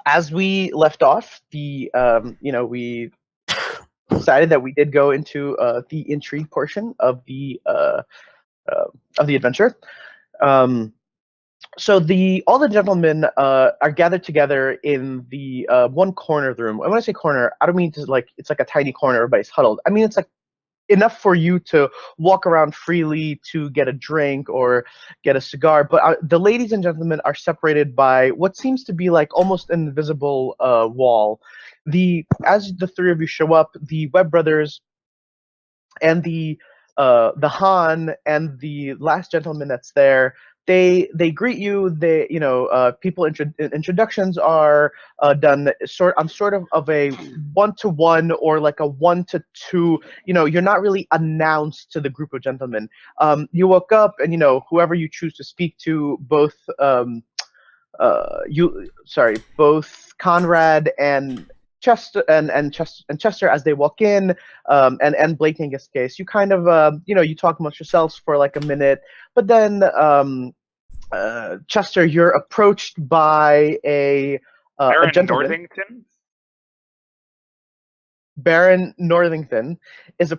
as we left off, we decided that we did go into the intrigue portion of the adventure. Um, so all the gentlemen are gathered together in the one corner of the room. And when I say corner, I don't mean to it's like a tiny corner. Everybody's huddled. I mean it's like enough for you to walk around freely to get a drink or get a cigar. But the ladies and gentlemen are separated by what seems to be like almost an invisible wall. As the three of you show up, the Webb brothers and the Han and the last gentleman that's there, they greet you. Introductions are done on sort of a 1-to-1 or like a 1-to-2. You're not really announced to the group of gentlemen. You woke up, and whoever you choose to speak to, both both Conrad and Chester and Chester, as they walk in, and Blake in this case, you kind of you talk amongst yourselves for like a minute, but then Chester, you're approached by a gentleman. Northington? Baron Northington is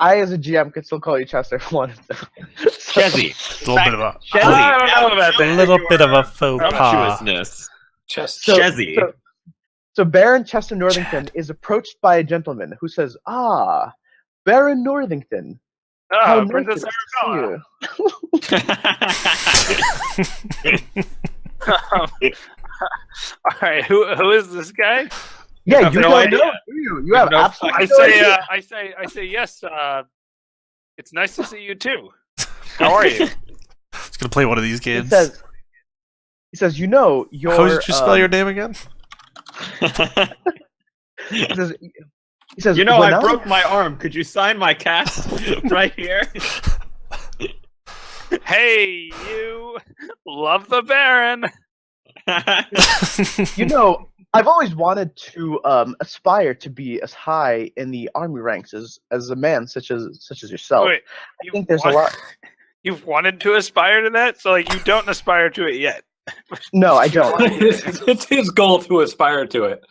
I, as a GM, could still call you Chester if I wanted to. Chezzy. A little bit of a I don't know about that. a little bit of a faux pas. Sumptuousness. Chezzy. So Baron Chester Northington is approached by a gentleman who says, "Ah, Baron Northington. How nice Princess to see you." All right, who is this guy? Yeah, you no don't idea. know. You have absolutely I say yes. It's nice to see you too. How are you? It's gonna play one of these games. He says, you're. How did you spell your name again? He says, I broke my arm. Could you sign my cast right here? Hey, you love the Baron. I've always wanted to aspire to be as high in the army ranks as a man such as yourself. Wait, I think there's a lot. You've wanted to aspire to that, so you don't aspire to it yet. No, I don't. It's his goal to aspire to it,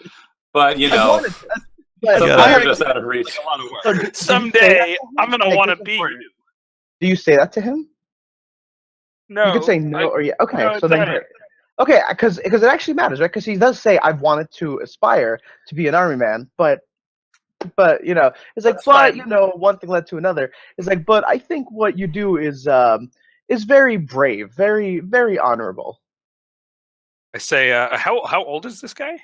but but just out of reach. Someday I'm gonna want to be you. Do you say that to him? No. You could say no or yeah. Okay, no, so then. Okay, because it actually matters, right? Because he does say, "I've wanted to aspire to be an army man," but it's like, one thing led to another. It's like, but I think what you do is very brave, very, very honorable. I say, how old is this guy?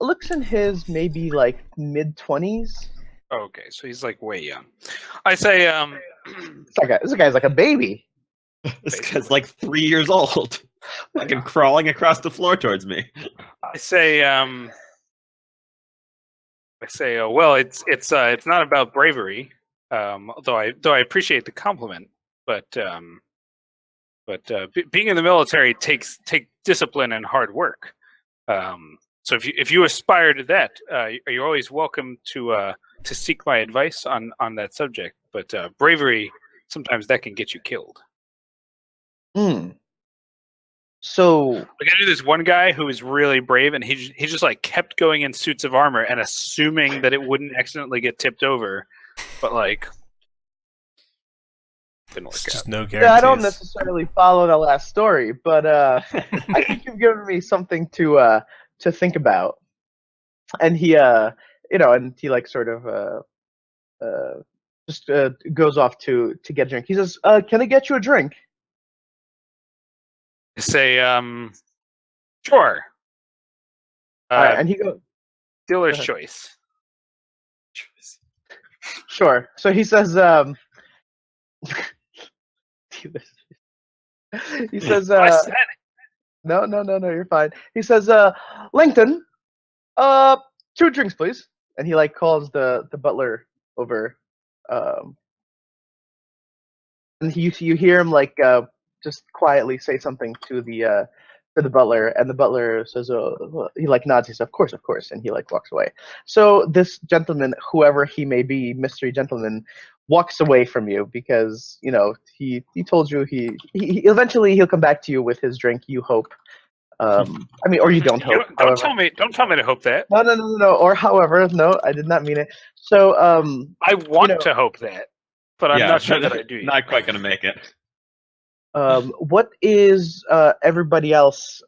Looks in his maybe like mid-20s. Oh, okay, so he's like way young. I say, this guy's like a baby. This guy's like 3 years old. Fucking crawling across the floor towards me. I say, well, it's not about bravery, though I appreciate the compliment, but being in the military takes discipline and hard work. So if you aspire to that, you're always welcome to seek my advice on that subject. But bravery, sometimes that can get you killed. So, like, I knew this one guy who was really brave, and he just like kept going in suits of armor and assuming that it wouldn't accidentally get tipped over, but like didn't work out. Just no guarantees. Yeah, I don't necessarily follow the last story, but I think you've given me something to think about. And he, and he like sort of just goes off to get a drink. He says, "Can I get you a drink?" Say, sure. All right, and he goes, dealer's choice. Sure. So he says, he says, no, you're fine. He says, Langton, 2 drinks, please. And he like calls the butler over, and you hear him like just quietly say something to the butler, and the butler says, he like nods. He says, of course, and he like walks away. So this gentleman, whoever he may be, mystery gentleman, walks away from you because he told you he eventually he'll come back to you with his drink, you hope, I mean, or you don't hope. Don't tell me. Don't tell me to hope that. No. Or however, no, I did not mean it. So, I want to hope that, but I'm not sure that I do. Not quite gonna make it. what is everybody else?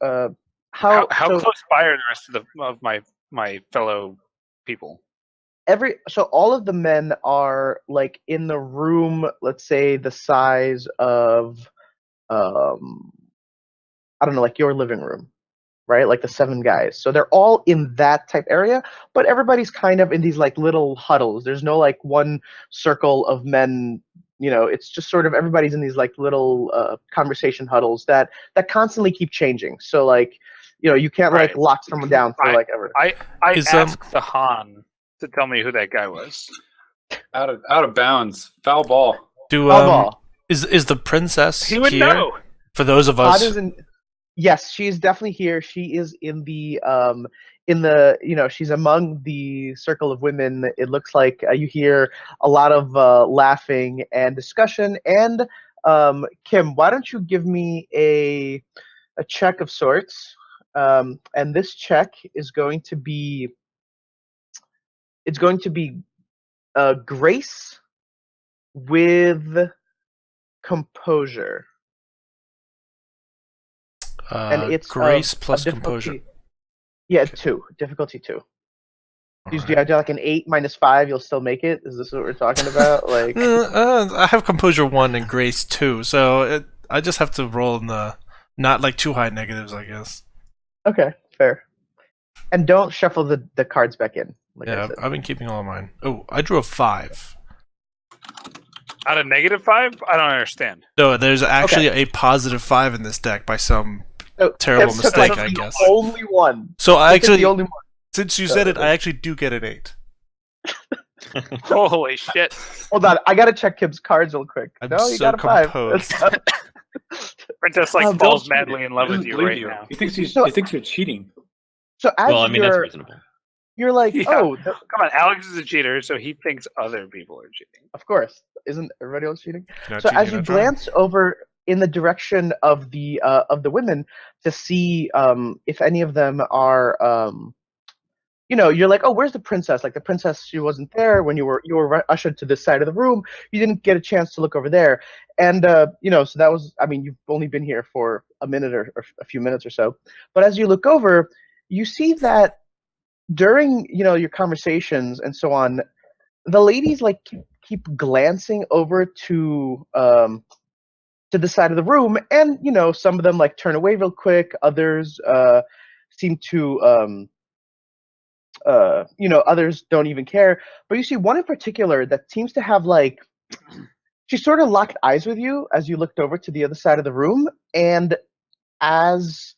How close by are the rest of my fellow people? So all of the men are like in the room, let's say the size of I don't know, like your living room, right? Like the 7 guys. So they're all in that type area, but everybody's kind of in these like little huddles. There's no like one circle of men, it's just sort of everybody's in these like little conversation huddles that constantly keep changing. So like, you can't like lock someone down for like ever. I asked the Han to tell me who that guy was. Out of bounds. Foul ball. Is the princess he would here? know. For those of us, yes, she's definitely here. She is in the she's among the circle of women. It looks like you hear a lot of laughing and discussion. And Kim, why don't you give me a check of sorts? And this check is going to be grace with composure. And it's grace plus composure. Yeah, 2. Difficulty 2. Do you have like an 8 minus 5? You'll still make it. Is this what we're talking about? Like, I have composure 1 and grace 2, so I just have to roll in the not like too high negatives, I guess. Okay, fair. And don't shuffle the cards back in. Like I've been keeping all of mine. Oh, I drew a 5. Out of -5? I don't understand. No, there's actually a positive 5 in this deck by some terrible mistake, I guess. The only one. So I actually, the only one. Since you said it, I actually do get an 8. Holy shit! Hold on, I gotta check Kim's cards real quick. I'm no, you so got a 5. Princess falls madly in love with you right now. He thinks you're cheating. So as that's reasonable. You're like, come on, Alex is a cheater, so he thinks other people are cheating. Of course, isn't everybody else cheating? Not so cheating as you glance over in the direction of the women to see if any of them are you're like, oh, where's the princess? Like the princess, she wasn't there when you were ushered to this side of the room. You didn't get a chance to look over there, and so that was. I mean, you've only been here for a minute or a few minutes or so, but as you look over, you see that during your conversations and so on, the ladies like keep glancing over to the side of the room, and some of them like turn away real quick. Others seem to others don't even care. But you see one in particular that seems to have like, she sort of locked eyes with you as you looked over to the other side of the room, and as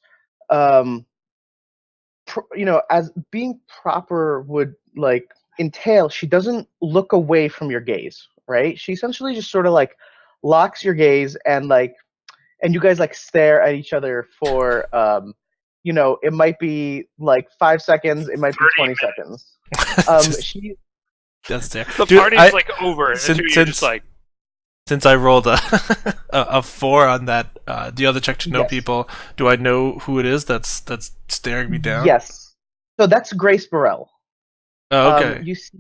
as being proper would like entail, she doesn't look away from your gaze, right? She essentially just sort of like locks your gaze, and you guys like stare at each other for it might be like 5 seconds, it might be 20 seconds. That's there. The party's like over. Since I rolled a 4 on that, the other check to know people, do I know who it is that's staring me down? Yes. So that's Grace Burrell. Oh, okay. You see?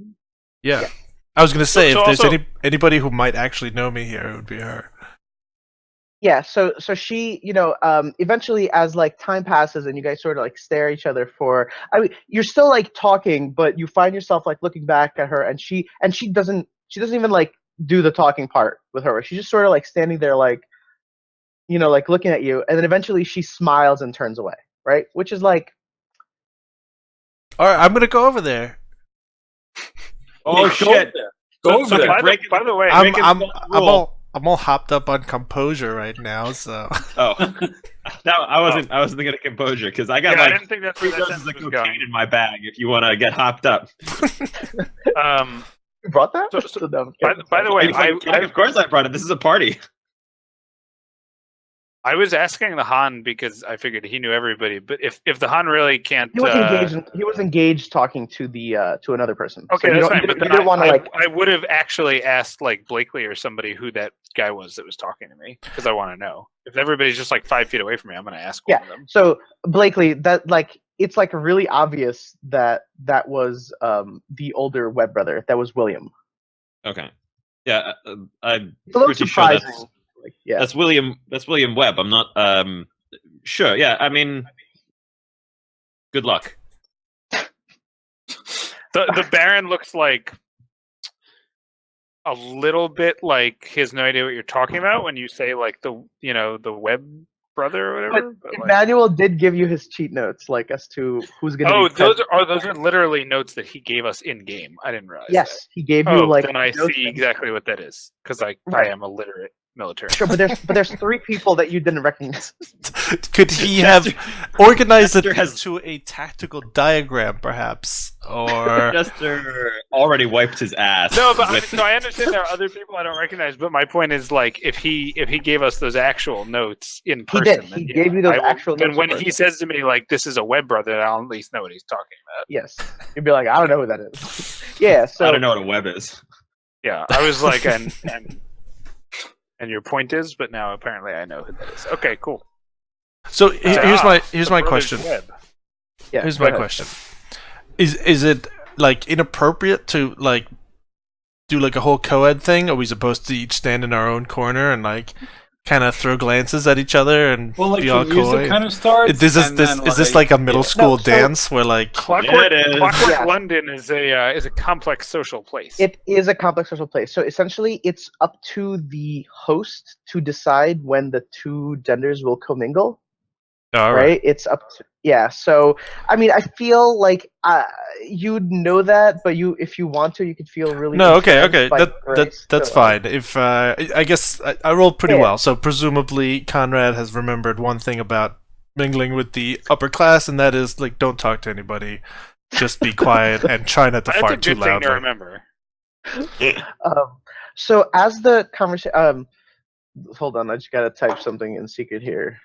Yeah. I was gonna say, So if there's also, anybody who might actually know me here, it would be her. Yeah, so she, eventually as like time passes and you guys sort of like stare at each other for, I mean, you're still like talking, but you find yourself like looking back at her, and she doesn't even like do the talking part with her. She's just sort of like standing there like, like looking at you, and then eventually she smiles and turns away, right? Which is like, all right, I'm gonna go over there. Oh shit! Go over there. By the way, I'm all hopped up on composure right now, so. Oh, no, I wasn't thinking of composure because I got I didn't think that's 3 where that doses of sentence was cocaine going. in my bag. If you want to get hopped up. you brought that? By the way, Of course I brought it. This is a party. I was asking the Han because I figured he knew everybody. But if the Han really can't, He was engaged. He was engaged talking to to another person. okay, so that's fine. But you then didn't want to like. I would have actually asked like Blakely or somebody who that guy was that was talking to me because I want to know. If everybody's just like 5 feet away from me, I'm going to ask one of them. So Blakely, that like it's like really obvious that was the older Webb brother. That was William. Okay. Yeah, I'm It's a little pretty sure surprising. that's William. That's William Webb. I'm not sure. Yeah, I mean, good luck. The Baron looks like a little bit like he has no idea what you're talking about when you say like the Webb brother or whatever. But Emmanuel did give you his cheat notes, like as to who's going to. Oh, those are literally notes that he gave us in game. I didn't realize. Yes, that. he gave you like. Then I see exactly what that is because I am illiterate military. Sure, but there's 3 people that you didn't recognize. Could he have organized it into a tactical diagram, perhaps, or Jester already wiped his ass. No, but I understand there are other people I don't recognize. But my point is, like, if he gave us those actual notes in person, He gave you those actual notes. And when he says to me like, "This is a Webb brother," I'll at least know what he's talking about. Yes, you'd be like, I don't know who that is. Yeah, so I don't know what a web is. Yeah, I was like, and your point is, but now apparently I know who that is. Okay, cool. So here's my question. Webb. Yeah, here's my question. Is it like inappropriate to like do like a whole co-ed thing? Are we supposed to each stand in our own corner and like kind of throw glances at each other and be all the music coy? kind of starts. Is this like a middle school dance where like Clockwork Yeah. London is a complex social place. It is a complex social place. So essentially, it's up to the host to decide when the 2 genders will commingle. all Right? It's up to So I mean, I feel like you'd know that, but if you want to, you could feel really. No, okay, influenced by Grace. that's So, fine. If I guess I rolled pretty Yeah. well, so presumably Conrad has remembered one thing about mingling with the upper class, and that is like don't talk to anybody, just be quiet and try not to That's a fart too good thing to loudly. remember. So as the conversation, hold on, I just gotta type something in secret here.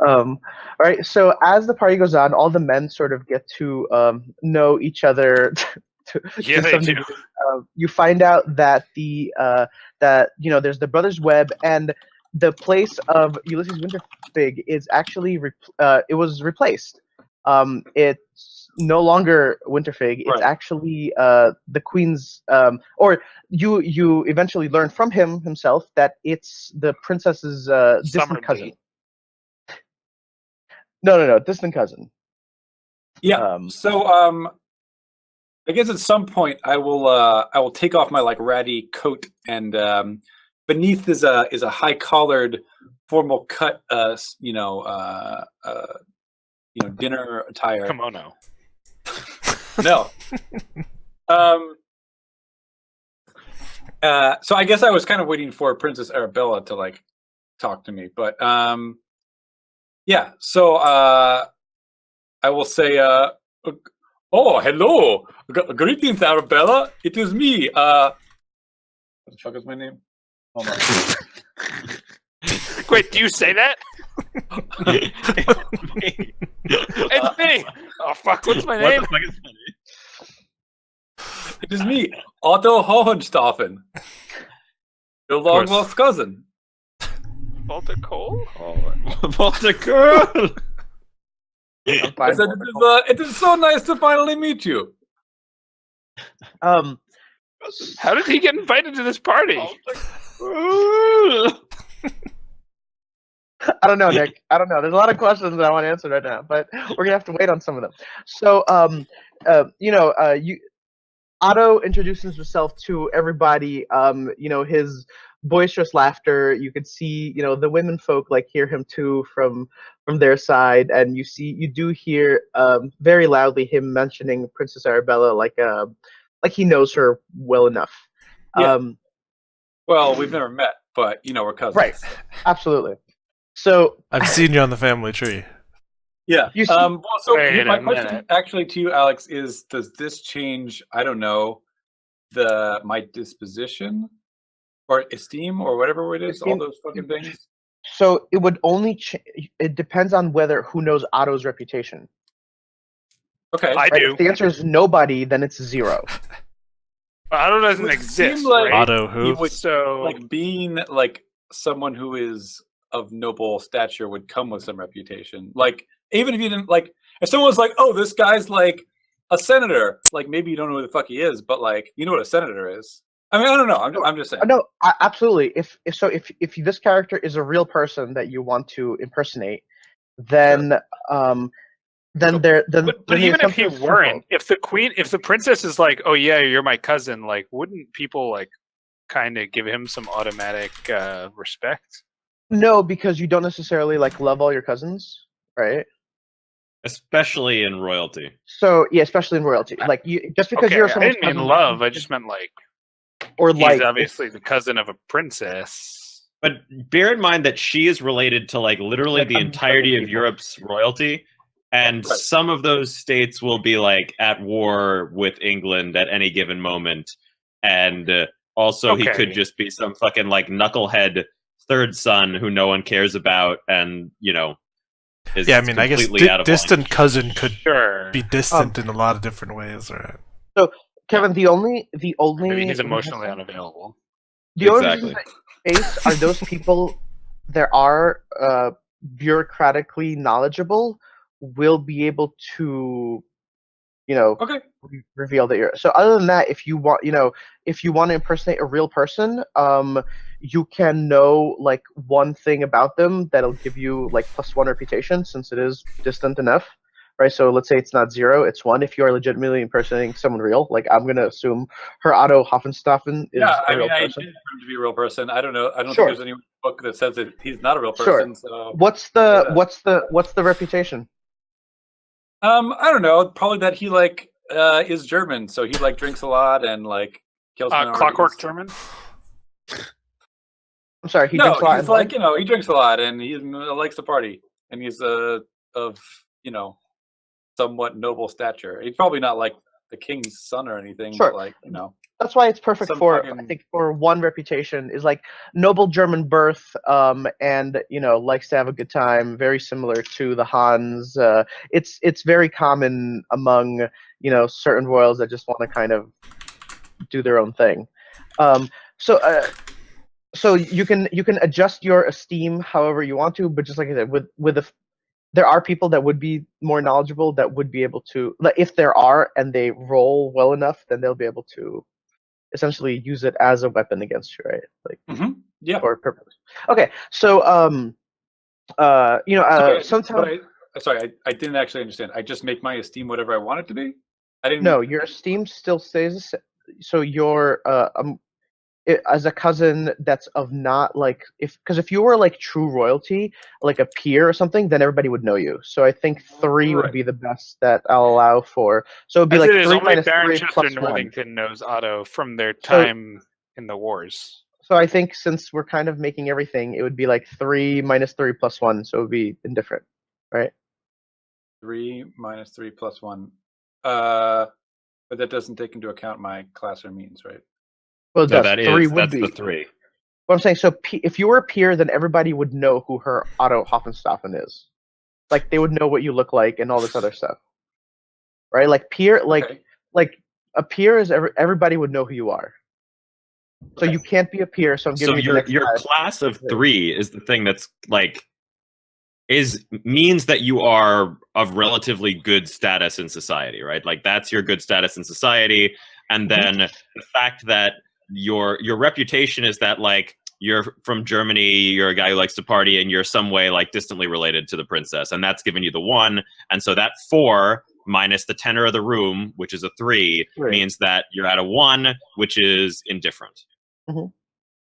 All right. So as the party goes on, all the men sort of get to know each other. Yeah, they some do. degree. You find out that there's the Brothers Webb, and the place of Ulysses Winterfig is actually it was replaced. It's no longer Winterfig. It's Right. actually the Queen's. Or you eventually learn from himself that it's the princess's distant cousin. Summerby. No, distant cousin. Yeah. So I guess at some point I will take off my like ratty coat, and beneath is a high collared formal cut dinner attire. Kimono. No. So I guess I was kind of waiting for Princess Arabella to like talk to me, but yeah. So I will say, oh, hello, greetings, Arabella. It is me. What the fuck is my name? Hold on. Wait, do you say that? It's me. Oh fuck! What's my name? What the fuck is my name? It is me, Otto Hohenstaufen, your long lost cousin. Walter Cole. Walter Curl. I said it is so nice to finally meet you. How did he get invited to this party? I don't know, Nick. I don't know. There's a lot of questions that I want to answer right now, but we're gonna have to wait on some of them. So, Otto introduces himself to everybody. His boisterous laughter. You could see, the women folk like hear him too from their side, and you do hear very loudly him mentioning Princess Arabella like he knows her well enough. Yeah. Well, we've never met, but we're cousins. Right. Absolutely. So I've seen you on the family tree. Yeah. You see- So Wait my a question minute. actually to you, Alex, is: does this change? I don't know. my disposition or esteem or whatever it is, all Esteem- those fucking things. So it would only it depends on who knows Otto's reputation. Okay. I Right? do. If the answer is nobody, then it's 0. Otto doesn't Would exist, seem like right? Otto he who? would So like being like someone who is of noble stature would come with some reputation. Like even if you didn't like, if someone was like, "Oh, this guy's like a senator," like maybe you don't know who the fuck he is, but like you know what a senator is. I mean, I don't know. I'm just saying. No, absolutely. If this character is a real person that you want to impersonate, then then Sure. then but then the even if he assumption is weren't, simple. if the princess is like, "Oh yeah, you're my cousin," like, wouldn't people like kind of give him some automatic respect? No, because you don't necessarily like love all your cousins, right? Especially in royalty. So yeah, especially in royalty, like you just because Okay, you're I someone's didn't mean cousin, love. I just meant like or he's like obviously the cousin of a princess. But bear in mind that she is related to like literally Like the a entirety million of people. Europe's royalty, and Right. some of those states will be like at war with England at any given moment, and also he Okay. could just be some fucking like knucklehead third son who no one cares about, and is Yeah, I mean, I guess completely out of distant line. cousin could Sure. be distant in a lot of different ways, right? Kevin, the only Maybe he's emotionally resistance- unavailable. the only Exactly. resistance that you face are those people that are bureaucratically knowledgeable will be able to Okay. reveal that you're. So other than that, if you want to impersonate a real person, you can know like one thing about them that'll give you like +1 reputation since it is distant enough, right? So let's say it's not 0, it's 1. If you are legitimately impersonating someone real, like I'm gonna assume her Otto Hoffenstaffen is Yeah, a I real mean, I person. did him to be a real person. I don't know. I don't Sure. think there's any book that says that he's not a real Sure. person. So What's the reputation? I don't know. Probably that he like is German, so he like drinks a lot and like kills minorities. Clockwork German. I'm sorry, he No, drinks a lot. he's and like what? he drinks a lot and he likes to party and he's of somewhat noble stature. He's probably not like the king's son or anything, Sure. but like That's why it's perfect Some for fucking- I think for one reputation is like noble German birth, and likes to have a good time. Very similar to the Hans. It's very common among certain royals that just want to kind of do their own thing. So you can adjust your esteem however you want to, but just like I said, there are people that would be more knowledgeable that would be able to, like, if there are and they roll well enough, then they'll be able to essentially use it as a weapon against you, right? Like yeah. for purpose. Okay, so sometimes Sorry, I didn't actually understand. I just make my esteem whatever I want it to be. I didn't. no, your esteem still stays the same. So you're as a cousin that's of not like if you were like true royalty, like a peer or something, then everybody would know you. So I think 3 would Right. be the best that I'll allow for. So it'd be As like it is, 3 only minus 3 Baron Chester plus 1. Northington knows Otto from their time in the wars. So I think since we're kind of making everything, it would be like 3 minus 3 plus 1, so it would be indifferent, right? 3 minus 3 plus 1. But that doesn't take into account my class or means, right? Well, it No, does. that 3 is would that's be. the 3. What I'm saying, so if you were a peer, then everybody would know who her Otto Hoffenstaffen is. Like they would know what you look like and all this other stuff, right? Like peer, Okay. like a peer is everybody would know who you are. So Okay. you can't be a peer. So I'm So giving you the next your guy. class of 3 is the thing that's like means that you are of relatively good status in society, right? Like that's your good status in society, and then the fact that your reputation is that like you're from Germany, you're a guy who likes to party, and you're some way like distantly related to the princess, and that's given you the 1, and so that 4 minus the tenor of the room, which is a 3, Right. means that you're at a 1, which is indifferent.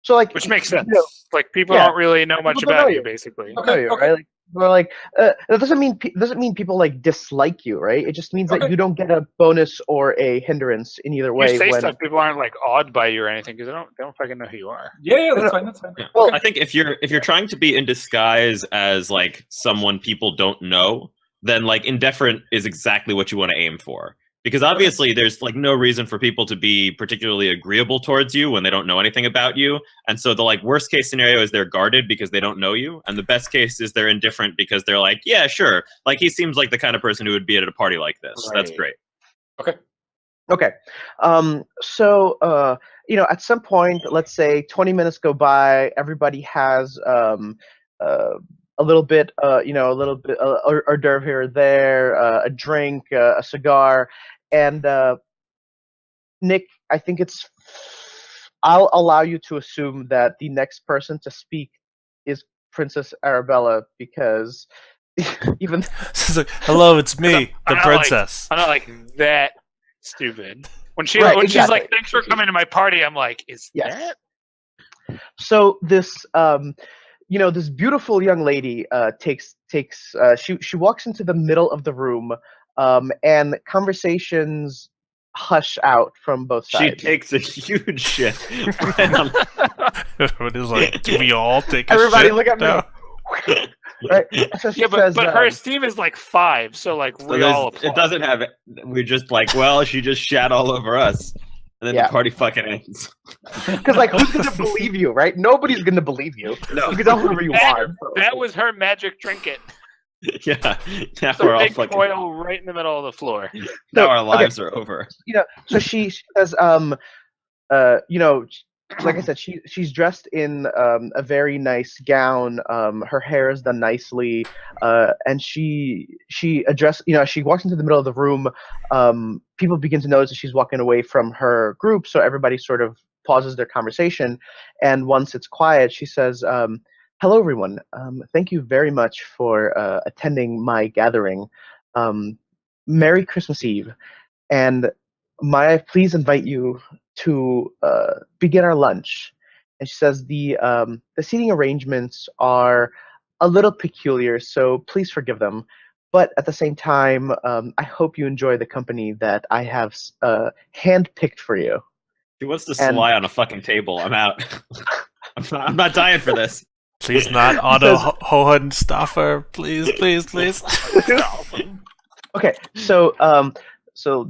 So like, Which makes sense. you know, Like people yeah. don't really know much People don't about know you, you. basically. know you, Okay. right? Like, we're like, that doesn't mean people like dislike you, right? It just means that Okay. you don't get a bonus or a hindrance in either way. You say when stuff, people aren't like awed by you or anything because they don't fucking know who you are. Yeah, No, that's fine. That's fine. Yeah. Well, I think if you're trying to be in disguise as like someone people don't know, then like indifferent is exactly what you want to aim for. Because obviously there's like no reason for people to be particularly agreeable towards you when they don't know anything about you. And so the like worst case scenario is they're guarded because they don't know you. And the best case is they're indifferent because they're like, yeah, sure. Like he seems like the kind of person who would be at a party like this. That's Right. great. Okay. At some point, let's say 20 minutes go by, everybody has a little bit, hors d'oeuvre here or there, a drink, a cigar, and Nick, I think I'll allow you to assume that the next person to speak is Princess Arabella because even She's like, hello, it's me, the I'm not princess. I'm not like that stupid. When she's exactly. like, "Thanks for coming to my party," I'm like, "Is Yes. that?" So this this beautiful young lady she walks into the middle of the room, and conversations hush out from both She sides. takes a huge shit. It is like, do we all take a Everybody shit look at me. now? Right? So she Yeah, but says, her esteem is like 5, so like So we all applaud. it doesn't have it. We're just like, well, she just shat all over us. And then Yeah. the party fucking ends. because like who's gonna believe you, right? Nobody's gonna believe you. No. You can tell whoever you are. That was her magic trinket. Yeah. Now The we're all big fucking. coil right in the middle of the floor. Now our okay. lives are over. So she says, like I said, she's dressed in a very nice gown. Her hair is done nicely, and she she walks into the middle of the room. People begin to notice that she's walking away from her group, so everybody sort of pauses their conversation. And once it's quiet, she says, "Hello, everyone. Thank you very much for attending my gathering. Merry Christmas Eve, and may I please invite you to begin our lunch." And she says the seating arrangements are a little peculiar, so please forgive them. But at the same time, I hope you enjoy the company that I have handpicked for you. She wants to And- sly on a fucking table. I'm out. I'm not dying for this. Please not Otto Hohenstaffer. Please, please, please. Okay, so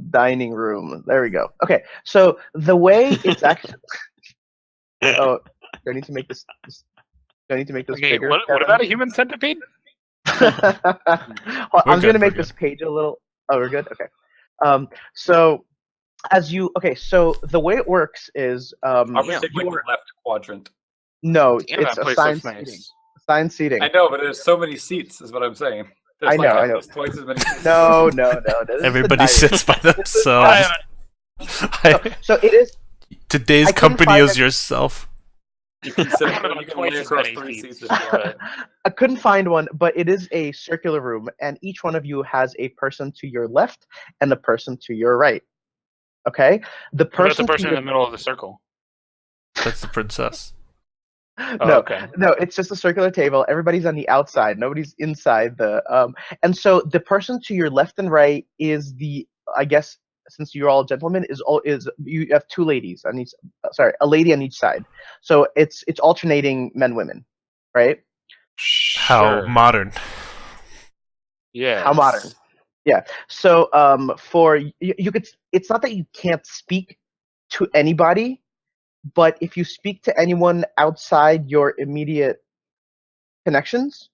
dining room. There we go. Okay, so the way it's actually. Oh, do I need to make this? Do I need to make this Okay, bigger? what about a human centipede? Well, I'm good, going to make we're this page a little. Oh, we're good. Okay. So so the way it works is I'm like the left quadrant. no, Damn, it's that place assigned looks seating. nice. Assigned seating. I know, but there's so many seats, is what I'm saying. There's I know, I know. almost twice as many seats. No. This is the Everybody dining sits by room. themselves. So it is. Today's I couldn't company find is it. yourself. You can sit One of them you can twice lay as across many 3 seats. seats if you want. I couldn't find one, but it is a circular room, and each one of you has a person to your left and a person to your right. Okay, the What about person the person to in your the middle of the circle? That's the princess. no, Okay. no, it's just a circular table. Everybody's on the outside. Nobody's inside the. And so the person to your left and right is I guess since you're all gentlemen, is you have 2 ladies on each. Sorry, a lady on each side. So it's alternating men, women, right? How Sure. modern. Yeah. How modern. Yeah. So for you could. It's not that you can't speak to anybody, but if you speak to anyone outside your immediate connections,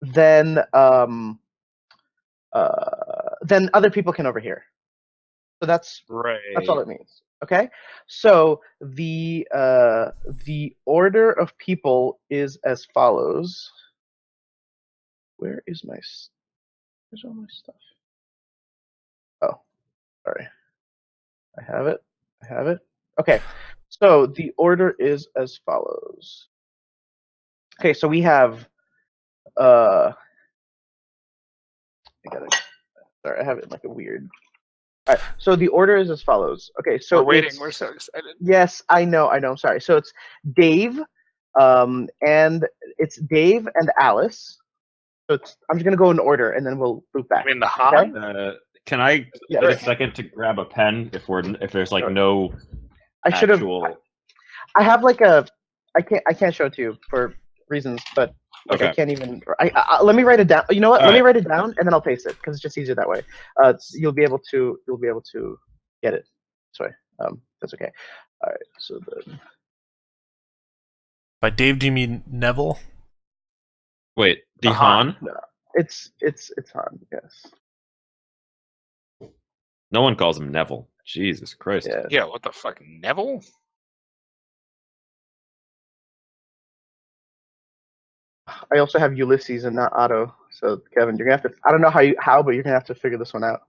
then other people can overhear. So that's Right. all it means. Okay. So the order of people is as follows. Where's all my stuff? Oh, sorry. I have it. Okay. So the order is as follows. Okay, so we have I have it in like a weird. All right, so the order is as follows. Okay, so We're waiting. it's- We're so excited. Yes, I know. I'm sorry. So it's Dave, and it's Dave and Alice. So I'm just gonna go in order, and then we'll loop back. I mean, the Han? Okay? Can I Yeah, get a right. second to grab a pen if there's like Sure. no I should have. actual. I have like a. I can't show it to you for reasons, but Like I Okay. can't even. Let me write it down. You know what? All Let me right. write it down and then I'll paste it because it's just easier that way. You'll be able to get it. Sorry. That's okay. All right. So the By Dave, do you mean Neville? Wait, the Han. Han? No, it's Han. Yes. No one calls him Neville. Jesus Christ. Yeah. Yeah, what the fuck, Neville? I also have Ulysses and not Otto. So Kevin, you're gonna have to. I don't know how, but you're gonna have to figure this one out.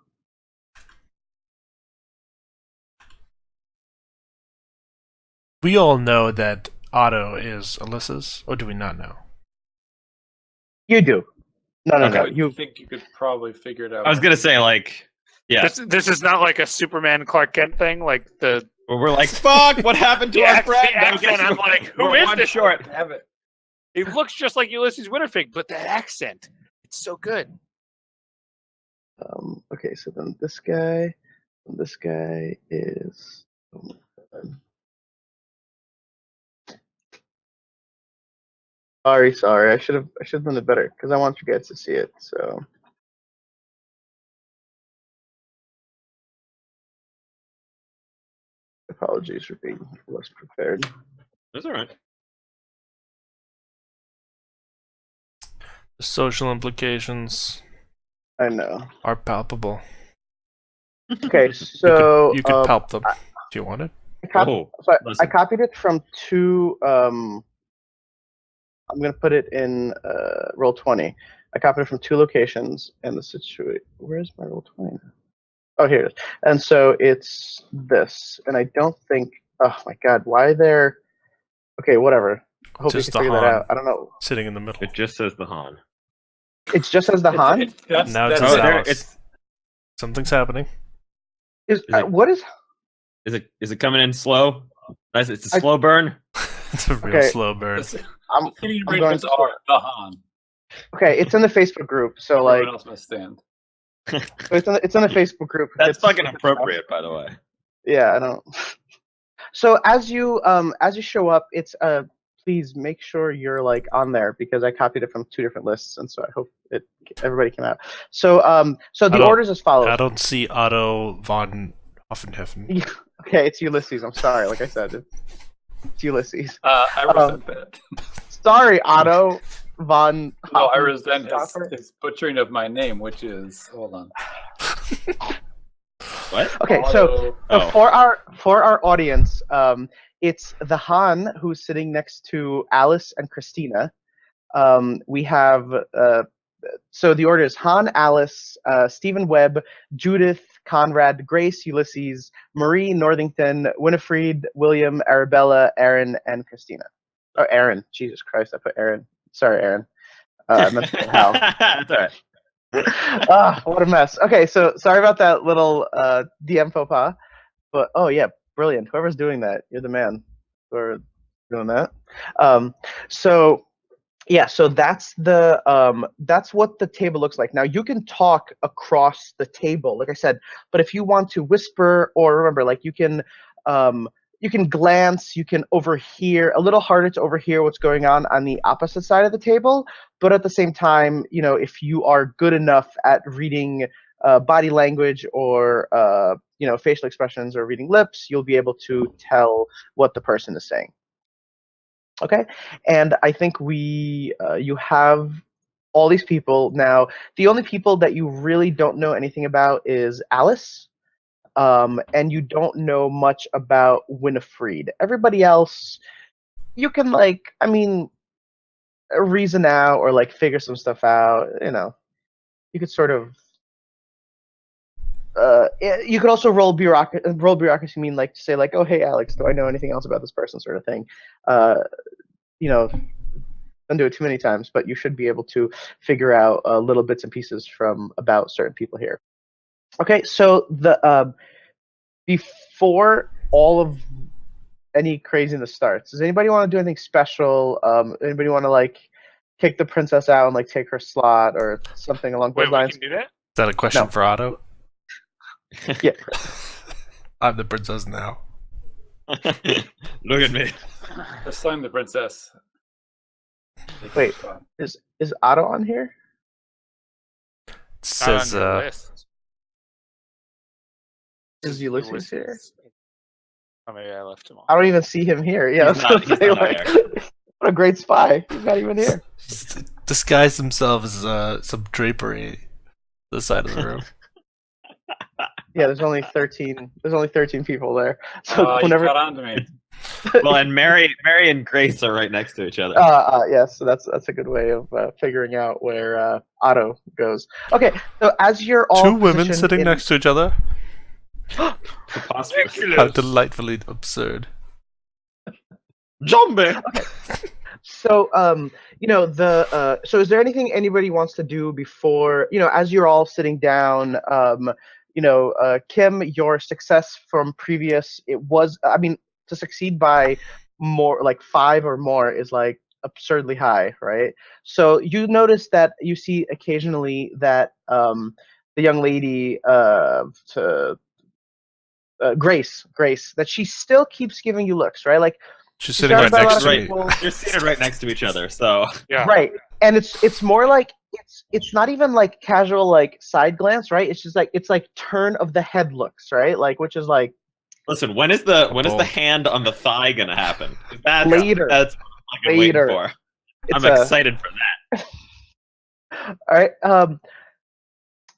We all know that Otto is Alyssa's, or do we not know? You do. No. Okay. I think you could probably figure it out. I was gonna say like, yeah. This is not like a Superman Clark Kent thing, like the We're like, fuck, what happened to our friend? the accent. I'm like, who We're is one this? short. Have it. He looks just like Ulysses Winterfig, but that accent, it's so good. Okay, so then this guy is. Oh my God. Sorry. I should have done it better because I want you guys to see it. So. Apologies for being less prepared. That's all right. The social implications I know. are palpable. Okay, so You could palp them if you wanted. Oh, I listen. copied it from two. I'm gonna put it in Roll20. I copied it from two locations, and the situation. Where's my Roll20? Oh, here it is. And so it's this, and I don't think. Oh my God, why there? Okay, whatever. I hope Just you the can figure that Han. out. I don't know. Sitting in the middle. It just says the Han. It's just as the Han. Now it's that's Oh, Alice. there, it's Something's happening. Is it- what is? is it coming in slow? It's a slow burn. It's a real Okay. slow burn. I'm Three going arrangements to- are the Han. okay. It's in the Facebook group, so like Everyone else must stand. so it's in the Facebook group. That's It's- fucking appropriate, by the way. Yeah, I don't. So as you show up, it's please make sure you're like on there because I copied it from two different lists, and so I hope everybody came out. So so the I don't- orders as follows. I don't see Otto von Hoffenheffen. Okay, it's Ulysses. I'm sorry. Like I said, it's Ulysses. I resent that. Sorry, Otto von. No, I resent Hoffenstoffer. his butchering of my name, which is hold on. What? Okay, so Otto- Oh. for our audience, it's the Han who's sitting next to Alice and Christina. We have so the order is Han, Alice, Stephen Webb, Judith, Conrad, Grace, Ulysses, Marie, Northington, Winifred, William, Arabella, Aaron, and Christina. Oh, Aaron. Jesus Christ, I put Aaron. Sorry, Aaron. I meant to put Hal. That's all right. What a mess. Okay, so sorry about that little DM faux pas. But oh yeah, brilliant. Whoever's doing that, you're the man for doing that. So yeah, so that's what the table looks like. Now you can talk across the table, like I said, but if you want to whisper or remember, like you can glance, you can overhear. A little harder to overhear what's going on the opposite side of the table, but at the same time, you know, if you are good enough at reading body language or you know, facial expressions or reading lips, you'll be able to tell what the person is saying. Okay, and I think you have all these people now. The only people that you really don't know anything about is Alice. And you don't know much about Winifred. Everybody else, you can reason out or like figure some stuff out. You know, you could sort of. You could also roll bureaucracy. Roll bureaucracy mean like to say like, oh hey Alex, do I know anything else about this person, sort of thing. You know, don't do it too many times, but you should be able to figure out little bits and pieces from about certain people here. Okay, so the before all of any craziness starts, does anybody want to do anything special? Anybody want to like kick the princess out and like take her slot or something along Wait, those we lines? can do that? Is that a question No. for Otto? Yeah. I'm the princess now. Look at me. Assign the princess. Wait, is Otto on here? It Not says on your list. Is Ulysses here? Oh, maybe I left him off. I don't even see him here. Yeah, He's not there. What a great spy. He's not even here. disguise themselves as some drapery the side of the room. Yeah, there's only 13. There's only 13 people there. So You whenever. caught on to me. Well, and Mary and Grace are right next to each other. Yeah, so that's a good way of figuring out where Otto goes. Okay, so as you're all Two women positioned sitting in- next to each other. Preposterous. How delightfully absurd. Zombie. So, so is there anything anybody wants to do before, as you're all sitting down, Kim, your success from previous, to succeed by more, like 5 or more is like absurdly high, right? So you notice that you see occasionally that the young lady, Grace, that she still keeps giving you looks, right? Like, She's she's sitting right surrounded by a next lot to of me. people. You're seated right next to each other, so Yeah. Right. And it's more like it's not even like casual like side glance, right? It's just like it's like turn of the head looks, right? Like, which is like listen. When is the bold. hand on the thigh gonna happen? That's Later. That's what I'm waiting Later. for. it's I'm excited for that. all right.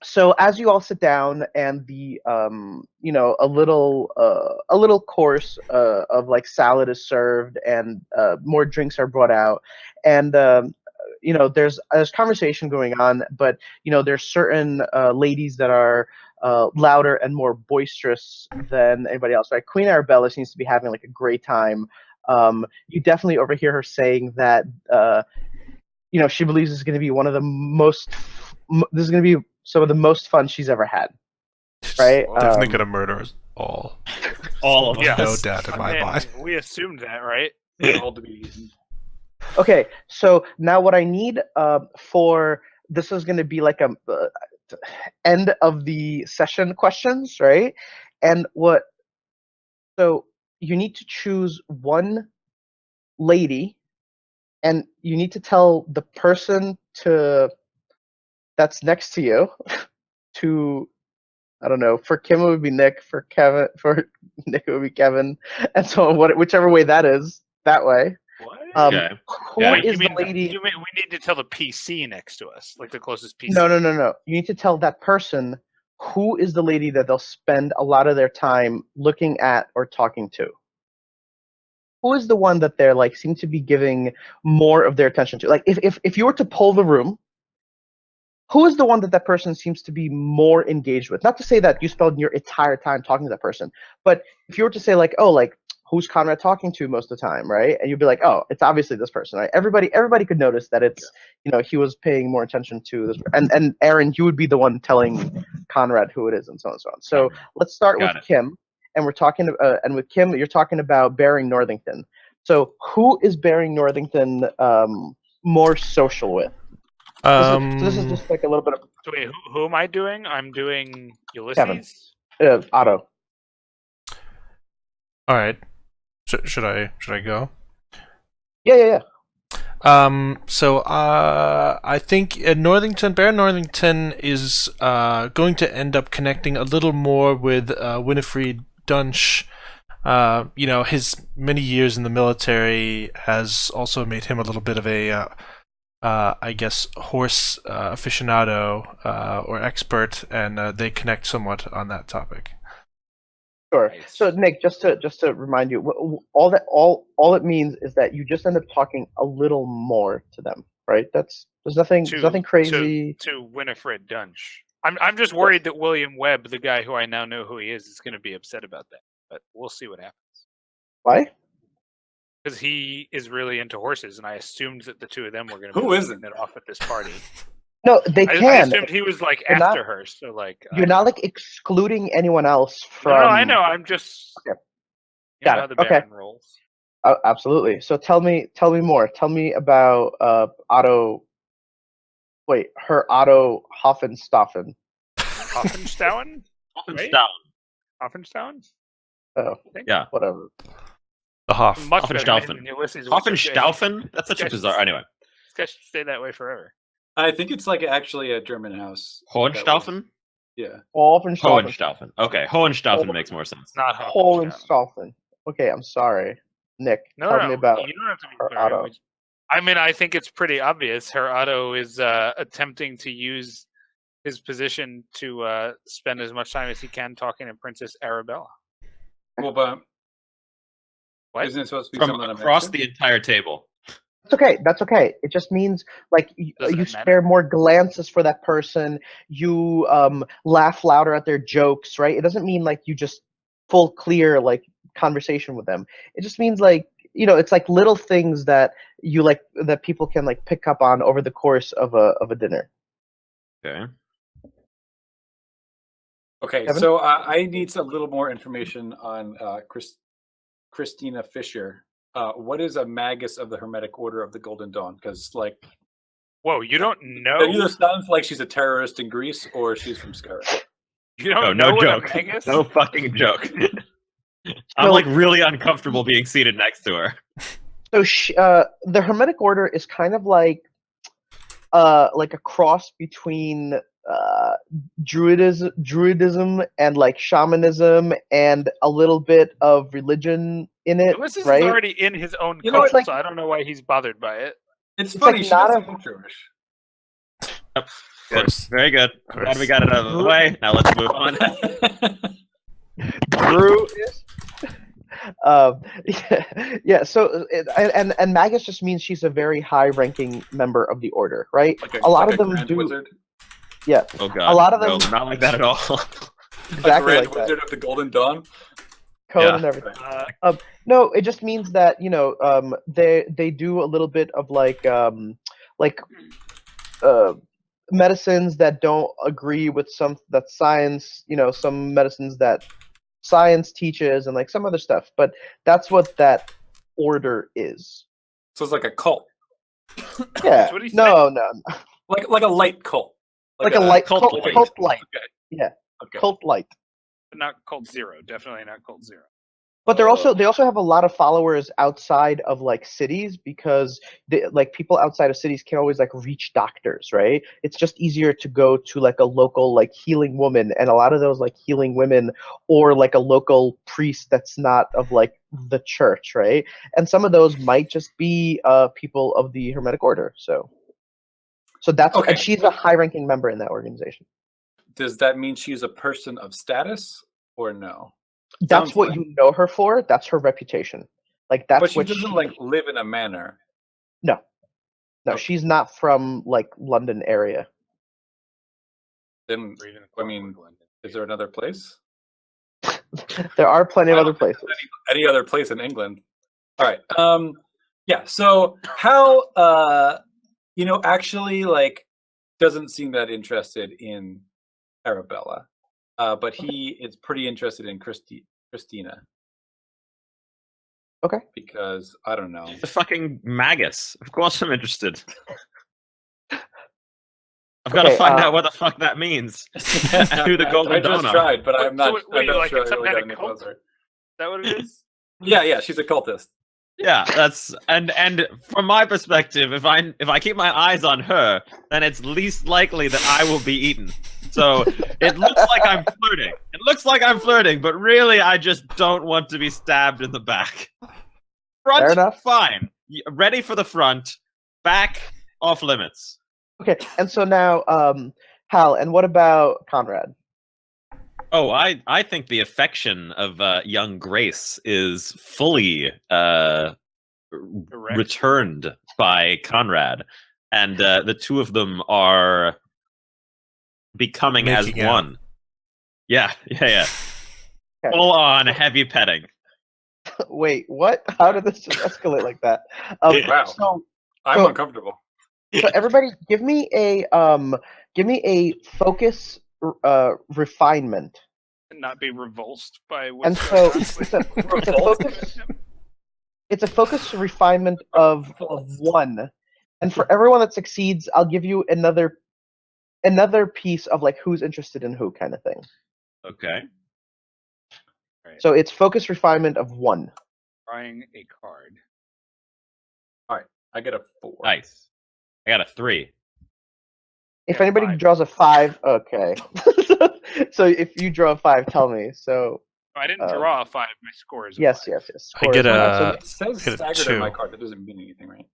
So as you all sit down and the a little course of like salad is served and more drinks are brought out, and there's conversation going on, but there's certain ladies that are louder and more boisterous than anybody else, right? Queen Arabella seems to be having like a great time. You definitely overhear her saying that she believes this is going to be one of the most this is going to be some of the most fun she's ever had, right? Definitely gonna murder us all. All of Yeah. us. No doubt in my Man, mind. we assumed that, right? All to be eaten. Okay, so now what I need for this is going to be like a end of the session questions, right? And so you need to choose one lady, and you need to tell the person that's next to you to, I don't know, for Kim it would be Nick, for Nick it would be Kevin, and so whichever way that is, that way. What? Okay. Who Yeah. is you the mean lady? we need to tell the PC next to us, like the closest PC? No. You need to tell that person who is the lady that they'll spend a lot of their time looking at or talking to. Who is the one that they're like seem to be giving more of their attention to? Like if you were to poll the room, who is the one that person seems to be more engaged with? Not to say that you spend your entire time talking to that person, but if you were to say like, oh, like who's Conrad talking to most of the time, right? And you'd be like, oh, it's obviously this person, right? Everybody could notice that it's he was paying more attention to this. And Aaron, you would be the one telling Conrad who it is, and so on and so on. So let's start with Kim, and we're talking and with Kim, you're talking about Baring Northington. So who is Baring Northington more social with? This is just like a little bit of. So wait, who am I doing? I'm doing Ulysses. Kevin. Otto. All right. Should I go? Yeah. So I think Baron Northington is going to end up connecting a little more with Winifred Dunch. His many years in the military has also made him a little bit of a I guess horse aficionado or expert, and they connect somewhat on that topic. Sure. Nice. So Nick, just to remind you, all it means is that you just end up talking a little more to them, right? There's nothing crazy. To Winifred Dunch. I'm just worried that William Webb, the guy who I now know who he is going to be upset about that. But we'll see what happens. Why? Because he is really into horses, and I assumed that the two of them were going to Who be isn't? it off at this party. No, they I can. assumed he was like You're after not- her, so like You're not like excluding anyone else from. No, I know. I'm just. Okay. You Got know it. how the Okay. Baron rolls. Absolutely. So tell me more. Tell me about Otto. Wait, her Otto Hoffenstaffen. Hoffenstauen? Right? Hoffenstauen? Oh, Yeah. whatever. The Hoff. Much better Hoffenstaufen. name than Ulysses. which is- Hoffenstaufen? That's such a bizarre. Anyway. guy should stay that way forever. I think it's like actually a German house. Hohenstaufen? Yeah. Hohenstaufen. Okay, Hohenstaufen makes more sense. Not Hohenstaufen. Okay, I'm sorry, Nick. Tell me about you don't have to be her sorry. auto. I mean, I think it's pretty obvious. Her Otto is attempting to use his position to spend as much time as he can talking to Princess Arabella. Well, but What? isn't it supposed to be From something across the entire table. That's okay. That's okay. It just means like you Doesn't it spare more glances for that person. You laugh louder at their jokes, right? It doesn't mean like you just full clear like conversation with them. It just means like it's like little things that you like that people can like pick up on over the course of a dinner. Okay. Okay, Kevin? so I need a little more information on Christina Fisher. What is a magus of the Hermetic Order of the Golden Dawn? Because like, Whoa, you don't know? it either sounds like she's a terrorist in Greece or she's from Skyrim. You don't No know what joke. a magus? No fucking joke. I'm like really uncomfortable being seated next to her. So the Hermetic Order is kind of like a cross between druidism and like shamanism and a little bit of religion in it, Lewis is right? already in his own You know, cult, it's like- so I don't know why he's bothered by it. It's It's funny, like she not doesn't a- look Jewish. Yep. Good. course. Very good. Of Glad course. we got it out of the way. Now let's move on. Drew is. Yeah. So and Magus just means she's a very high-ranking member of the order, right? Like A lot like of them Grand do. Wizard. Yeah, Oh god. A lot of them- No, not like that at all. A exactly Grand like that. Wizard of the Golden Dawn. Code Yeah. and everything. No, it just means that they do a little bit of like medicines that don't agree with some that science, some medicines that science teaches and like some other stuff. But that's what that order is. So it's like a cult, Yeah. what he No. like a light cult, Like a light cult cult light. light. Okay. Yeah. Okay. Cult light. But not Cult Zero. Definitely not Cult Zero. But they also have a lot of followers outside of like cities because like people outside of cities can't always like reach doctors, right? It's just easier to go to like a local like healing woman, and a lot of those like healing women or like a local priest that's not of like the church, right? And some of those might just be people of the Hermetic Order. So that's Okay. and she's a high-ranking member in that organization. Does that mean she's a person of status or no? That's Sounds what like- you know her for. That's her reputation. Like that's But she what doesn't like live in a manor. No, Okay. she's not from like London area. Then Or even I mean, is there another place? There are plenty of I other don't think places. Any other place in England? All right. Yeah. So how actually like doesn't seem that interested in Arabella, but he is pretty interested in Christina. Okay. Because I don't know. The fucking magus. Of course I'm interested. I've got to Okay, find out what the fuck that means. Who the Golden I just Dawn are. tried, but I'm not. wait, I'm not like sure it's I some really kind got of any cult? closer. Is that what it is? Yeah, she's a cultist. Yeah, that's and from my perspective, if I keep my eyes on her, then it's least likely that I will be eaten. So it looks like I'm flirting. It looks like I'm flirting, but really I just don't want to be stabbed in the back. Front, Fair enough. fine. Ready for the front. Back, off limits. Okay, and so now, Hal, and what about Conrad? Oh, I think the affection of young Grace is fully returned by Conrad, and the two of them are becoming as Making out. one. Yeah. Okay. Full on heavy petting. Wait, what? How did this just escalate like that? Wow. So I'm So- uncomfortable. everybody, give me a focus refinement. And not be revulsed by And what's so going on. it's a focus refinement of one. And for everyone that succeeds, I'll give you another piece of like who's interested in who kind of thing. Okay. So it's focus refinement of one. Drawing a card. I get a 4. Nice. I got a 3. If Yeah, anybody 5. draws a 5, okay. So if you draw a 5, tell me. So I didn't draw a 5. My score is a yes. 5. Score get is a- 5. So It says hit a staggered on my 2. card. That doesn't mean anything, right?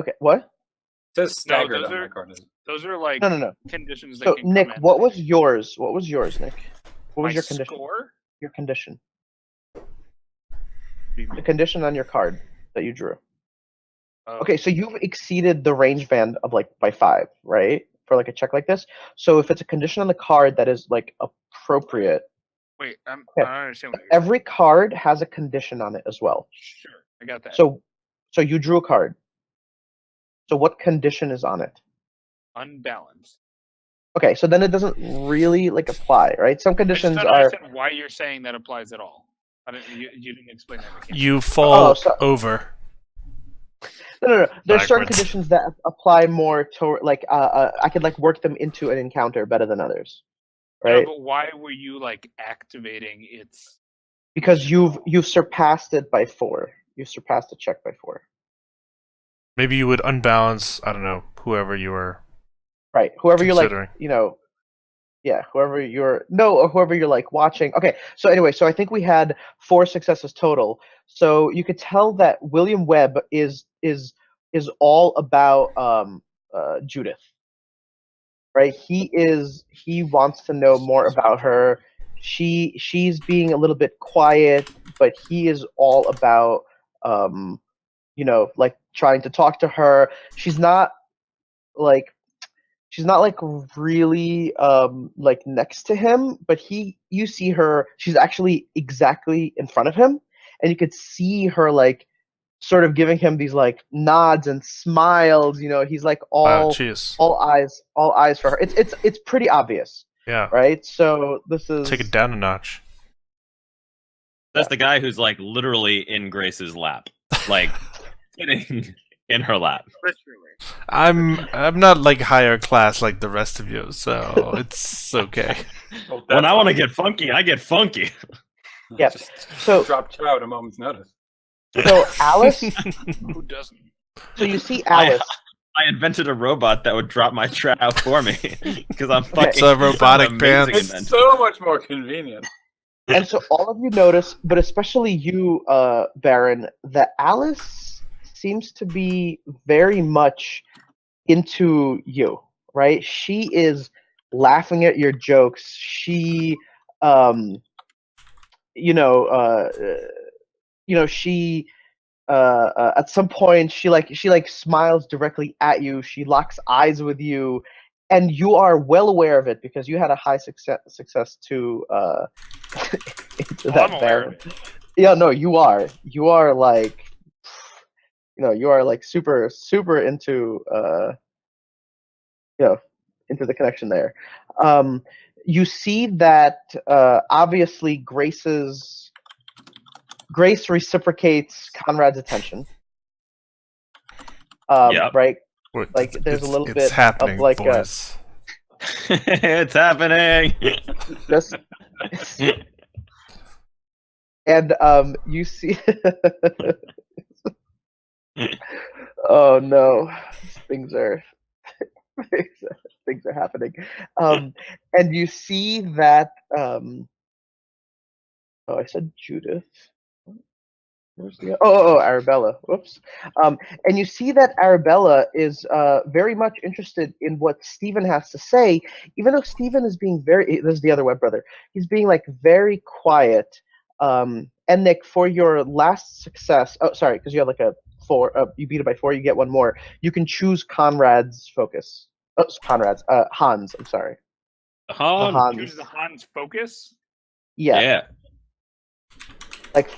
okay, what? It says No, staggered those on are my card. those are like No. conditions that So can Nick, come in. what was yours? What was yours, Nick? What was My your condition? score? Your condition. What do you The mean? condition on your card that you drew. Oh, Okay, so you've exceeded the range band of like by 5, right? For like a check like this. So if it's a condition on the card that is like appropriate, wait, I Okay. don't understand what you're saying. every card has a condition on it as well. Sure, I got that. So you drew a card. So what condition is on it? Unbalanced. Okay, so then it doesn't really like apply, right? Some I just conditions don't are understand why you're saying that applies at all. You didn't explain that. Mechanic. You fall so- over. no. There's certain Backwards. conditions that apply more to like I could like work them into an encounter better than others, right? No, but why were you like activating its? Because you've surpassed it by 4. You surpassed the check by 4. Maybe you would unbalance, I don't know, whoever you were. Right. Whoever you're like, Considering. whoever you're like watching. Okay. So anyway, so I think we had 4 successes total. So you could tell that William Webb is all about Judith. Right? He wants to know more about her. She's being a little bit quiet, but he is all about like trying to talk to her. She's not like really like next to him, but you see her, she's actually exactly in front of him, and you could see her like sort of giving him these like nods and smiles. He's like Oh, jeez. all eyes for her. It's pretty obvious, Yeah. right? So this is Take it down a notch. That's the guy who's like literally in Grace's lap, like sitting in her lap. Literally. I'm not like higher class like the rest of you, so it's okay. Well, When I that's want to get funky, I get funky. Yeah. Just So drop chow at a moment's notice. Alice. Who doesn't? So you see Alice. I invented a robot that would drop my trout for me because I'm fucking. It's a robotic amazing pants. It's invention. so much more convenient. And so all of you notice, but especially you, Baron, that Alice seems to be very much into you, right? She is laughing at your jokes. She, she at some point she smiles directly at you. She locks eyes with you, and you are well aware of it because you had a high success to into that I'm aware Baron. of it. Yeah, no, you are like you are like super into into the connection there. You see that obviously Grace reciprocates Conrad's attention. Yep. Right? What- Like, there's a little it's bit happening, of like boys. It's happening. just and you see oh no, things are things are happening. And you see that oh, I said Judith. Where's the Arabella? Whoops. And you see that Arabella is very much interested in what Stephen has to say, even though Stephen is being very. This is the other Webb brother. He's being like very quiet. And Nick, for your last success, oh sorry, because you have like a 4. You beat it by 4. You get 1 more. You can choose Conrad's focus. Oh, Conrad's. Hans. I'm sorry. Han. Hans. Choose the Hans focus. Yeah. Yeah. Like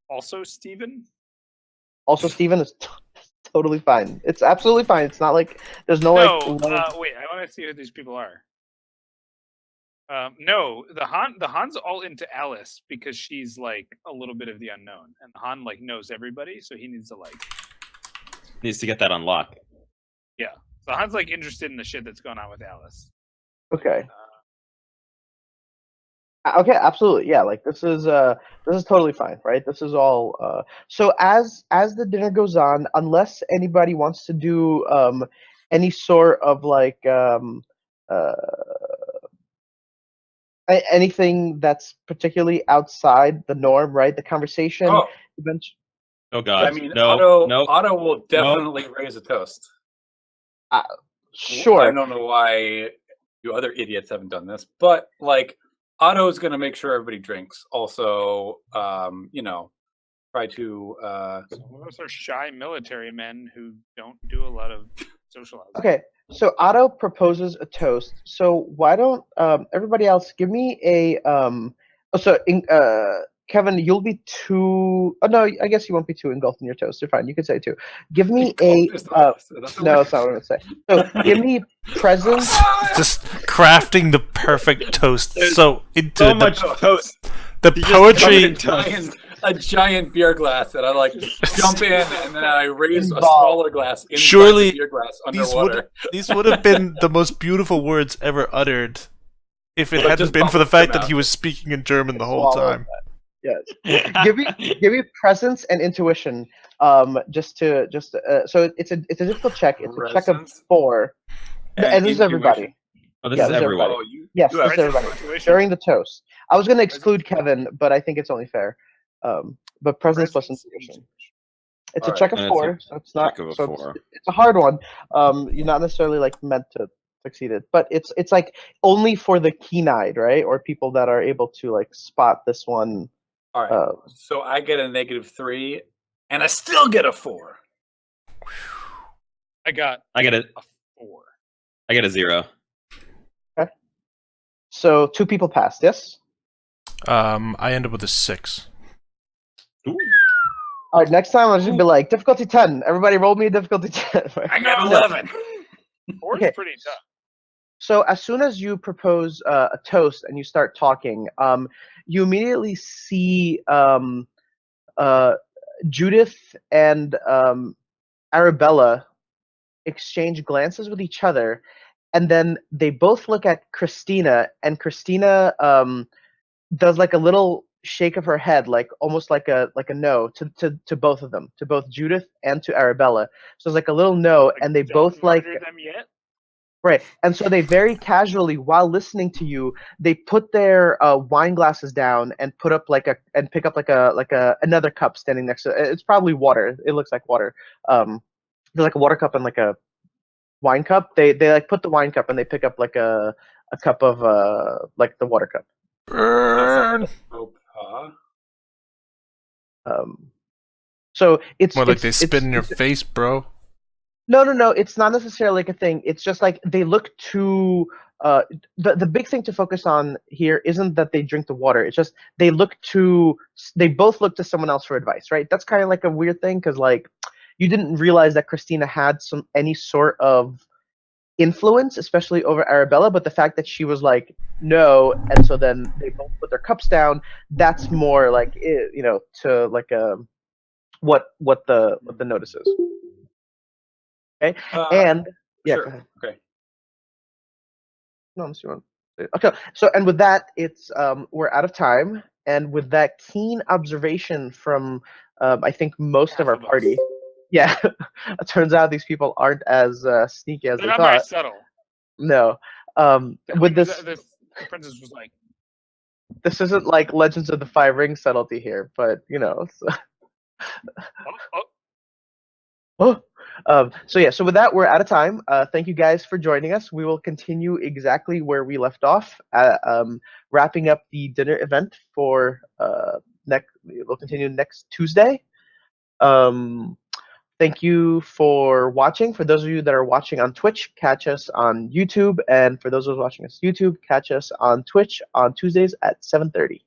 Also, Steven. Also, Stephen is totally fine. It's absolutely fine. It's not like there's no No, like. wait. I want to see who these people are. No, the Han's all into Alice because she's like a little bit of the unknown, and the Han like knows everybody, so he needs to like. Needs to get that unlocked. Yeah, so Han's like interested in the shit that's going on with Alice. Okay. Okay, absolutely. Yeah, like this is totally fine, right? This is all so as the dinner goes on, unless anybody wants to do any sort of like uh anything that's particularly outside the norm, right? The conversation Oh, eventually. Oh I God, mean, no, no, Otto will no. definitely raise a toast. I Sure. don't know why you other idiots haven't done this, but like Otto's going to make sure everybody drinks. Also, try to. Some of us are shy military men who don't do a lot of socializing. Okay. So Otto proposes a toast. So why don't everybody else give me a oh, so Kevin, you'll be too. Oh no, I guess you won't be too engulfed in your toast. You're fine. You can say two. Give me a That's not the no, word. that's not what I'm gonna say. So give me presents. Just crafting the perfect toast. There's So into So the, much toast. the You just poetry. covered a giant beer glass that I like jump in and then I raise a Involved. smaller glass inside Surely the beer glass These underwater. would have been the most beautiful words ever uttered if it But hadn't just been for the bubbles fact come that out. he was speaking in German the whole Swallow time. Yes. Toast. Give me presence and intuition. So it's a difficult check. It's a check of Presence 4. And this is everybody. Oh, this Yeah, is this is everyone. everybody. you Yes, you this have is everybody. Intuition? During the toast. I was going to exclude Kevin, but I think it's only fair. But presence plus intuition. It's a All check right. of And it's a 4, so it's not. check of a So 4. it's a hard one. You're not necessarily like meant to succeed it, but it's like only for the keen-eyed, right, or people that are able to like spot this one. All right. Uh, So I get a -3 and I still get a 4. I got I get it. a 4. I get a 0. so 2 people passed. Yes. I end up with a 6. Ooh. All right. Next time I'm just gonna be like difficulty 10. Everybody, roll me a difficulty 10. I got No. 11. 4 Okay. is pretty tough. So as soon as you propose a toast and you start talking, you immediately see Judith and Arabella exchange glances with each other, and then they both look at Christina, and Christina does like a little shake of her head, like almost like a no to both of them, to both Judith and to Arabella. So it's like a little no, Like, and they don't both like. murder them yet? Right, and so they very casually, while listening to you, they put their wine glasses down and put up pick up like a another cup standing next to it. It's probably water. It looks like water. They're like a water cup and like a wine cup. They like put the wine cup and they pick up like a cup of like the water cup. Burn. So it's More like they it's- spit in your it's- face, bro. No. It's not necessarily like a thing. It's just like they look to. The big thing to focus on here isn't that they drink the water. It's just they both look to someone else for advice, right? That's kind of like a weird thing because like you didn't realize that Christina had any sort of influence, especially over Arabella, but the fact that she was like no, and so then they both put their cups down. That's more like to like what the notice is. Okay, and yeah, sure. go ahead. Okay. No, unless you want. Okay, so and with that, it's we're out of time, and with that keen observation from I think most of our Half of us. party. Yeah, it turns out these people aren't as sneaky as They're they not very thought. subtle. No, The with queen was- this, the princess was like, this isn't like Legends of the Five Rings subtlety here, but so. oh, So yeah, so with that, we're out of time. Thank you guys for joining us. We will continue exactly where we left off, wrapping up the dinner event for we'll continue next Tuesday. Thank you for watching. For those of you that are watching on Twitch, catch us on YouTube, and for those of us watching us on YouTube, catch us on Twitch on Tuesdays at 7:30.